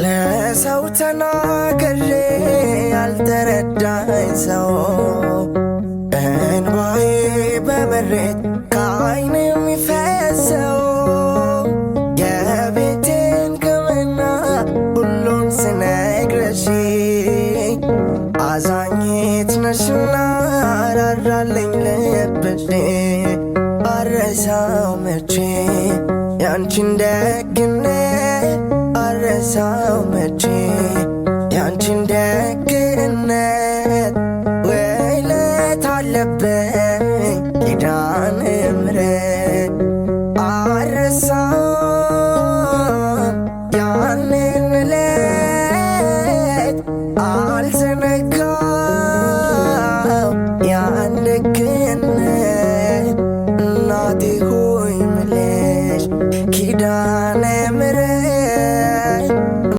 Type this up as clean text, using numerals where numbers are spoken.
ለሰው ተናግሬ ያልተረዳኝ ሰው እንባዬ በምሬት ከዓይኔ የሚፈሰው የቤቴን ገመና ሁሉን ስነግረሽ አዛኝት ነሽና ራራልኝ ልብሽ አረሳው መቼ ያንቺን ደግነት አረሳው መቼ ያንቺን ደግነት ውለታ አለብኝ ኪዳነ ምሕረት አረሳም ያንን ዕለት